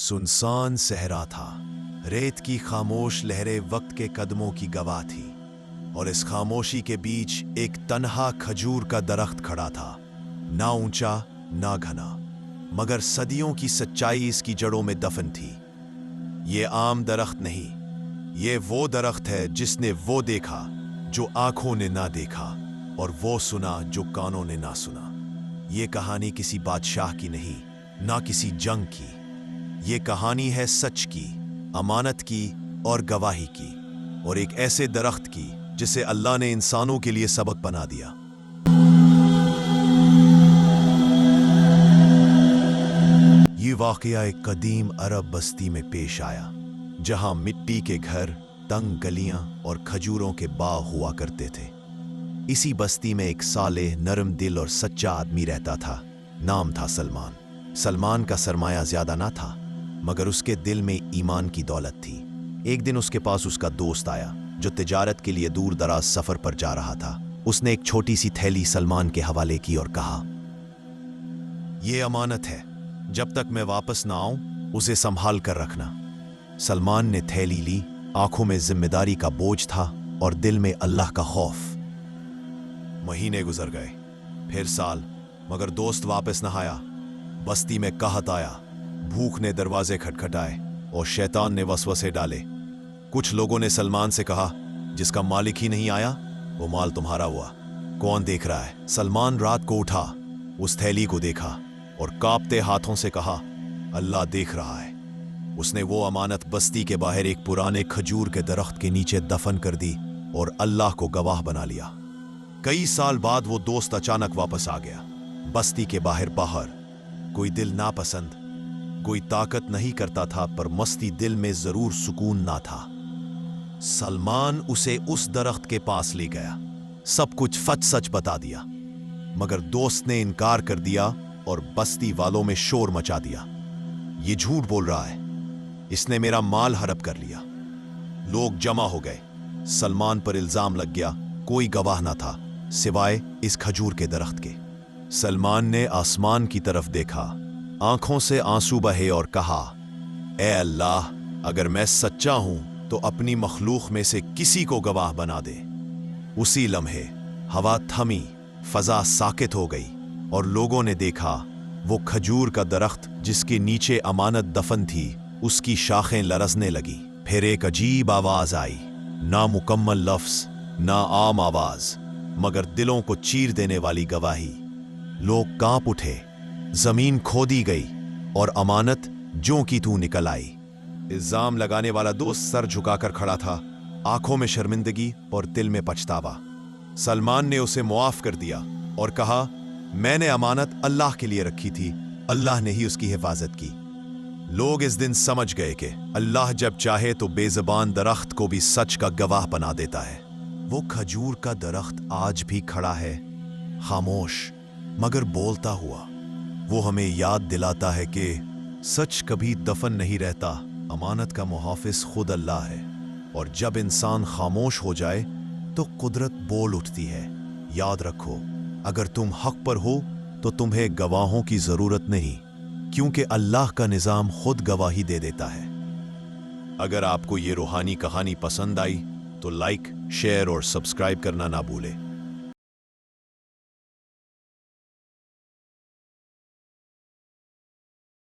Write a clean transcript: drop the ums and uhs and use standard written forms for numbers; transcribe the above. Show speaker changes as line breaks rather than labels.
सुनसान सहरा था। रेत की खामोश लहरें वक्त के कदमों की गवाह थी और इस खामोशी के बीच एक तन्हा खजूर का दरख्त खड़ा था, ना ऊंचा ना घना, मगर सदियों की सच्चाई इसकी जड़ों में दफन थी। ये आम दरख्त नहीं, ये वो दरख्त है जिसने वो देखा जो आंखों ने ना देखा और वो सुना जो कानों ने ना सुना। ये कहानी किसी बादशाह की नहीं, ना किसी जंग की। ये कहानी है सच की, अमानत की और गवाही की, और एक ऐसे दरख्त की जिसे अल्लाह ने इंसानों के लिए सबक बना दिया। ये वाकया एक कदीम अरब बस्ती में पेश आया, जहां मिट्टी के घर, तंग गलियां और खजूरों के बाग हुआ करते थे। इसी बस्ती में एक सालेह, नरम दिल और सच्चा आदमी रहता था। नाम था सलमान। सलमान का सरमाया ज्यादा ना था, मगर उसके दिल में ईमान की दौलत थी। एक दिन उसके पास उसका दोस्त आया जो तिजारत के लिए दूर दराज सफर पर जा रहा था। उसने एक छोटी सी थैली सलमान के हवाले की और कहा, ये अमानत है, जब तक मैं वापस ना आऊं उसे संभाल कर रखना। सलमान ने थैली ली, आंखों में जिम्मेदारी का बोझ था और दिल में अल्लाह का खौफ। महीने गुजर गए, फिर साल, मगर दोस्त वापस न आया। बस्ती में कहत आया, भूख ने दरवाजे खटखटाए और शैतान ने वसवसे डाले। कुछ लोगों ने सलमान से कहा, जिसका मालिक ही नहीं आया वो माल तुम्हारा हुआ, कौन देख रहा है? सलमान रात को उठा, उस थैली को देखा और कांपते हाथों से कहा, अल्लाह देख रहा है। उसने वो अमानत बस्ती के बाहर एक पुराने खजूर के दरख्त के नीचे दफन कर दी और अल्लाह को गवाह बना लिया। कई साल बाद वो दोस्त अचानक वापस आ गया। बस्ती के बाहर कोई दिल नापसंद, कोई ताकत नहीं करता था, पर मस्ती दिल में जरूर सुकून ना था। सलमान उसे उस दरख्त के पास ले गया, सब कुछ सच बता दिया, मगर दोस्त ने इनकार कर दिया और बस्ती वालों में शोर मचा दिया। ये झूठ बोल रहा है, इसने मेरा माल हड़प कर लिया। लोग जमा हो गए, सलमान पर इल्जाम लग गया। कोई गवाह ना था सिवाय इस खजूर के दरख्त के। सलमान ने आसमान की तरफ देखा, आंखों से आंसू बहे और कहा, ए अल्लाह, अगर मैं सच्चा हूं तो अपनी मखलूक में से किसी को गवाह बना दे। उसी लम्हे हवा थमी, फजा साकित हो गई और लोगों ने देखा वो खजूर का दरख्त जिसके नीचे अमानत दफन थी, उसकी शाखें लरजने लगी। फिर एक अजीब आवाज आई, ना मुकम्मल लफ्ज, ना आम आवाज, मगर दिलों को चीर देने वाली गवाही। लोग कांप उठे, जमीन खोदी गई और अमानत ज्यों की तू निकल आई। इल्जाम लगाने वाला दोस्त सर झुकाकर खड़ा था, आंखों में शर्मिंदगी और दिल में पछतावा। सलमान ने उसे मुआफ कर दिया और कहा, मैंने अमानत अल्लाह के लिए रखी थी, अल्लाह ने ही उसकी हिफाजत की। लोग इस दिन समझ गए कि अल्लाह जब चाहे तो बेज़बान दरख्त को भी सच का गवाह बना देता है। वो खजूर का दरख्त आज भी खड़ा है, खामोश मगर बोलता हुआ। वो हमें याद दिलाता है कि सच कभी दफन नहीं रहता, अमानत का मुहाफिज खुद अल्लाह है, और जब इंसान खामोश हो जाए तो कुदरत बोल उठती है। याद रखो, अगर तुम हक पर हो तो तुम्हें गवाहों की जरूरत नहीं, क्योंकि अल्लाह का निजाम खुद गवाही दे देता है। अगर आपको ये रूहानी कहानी पसंद आई तो लाइक, शेयर और सब्सक्राइब करना ना भूले।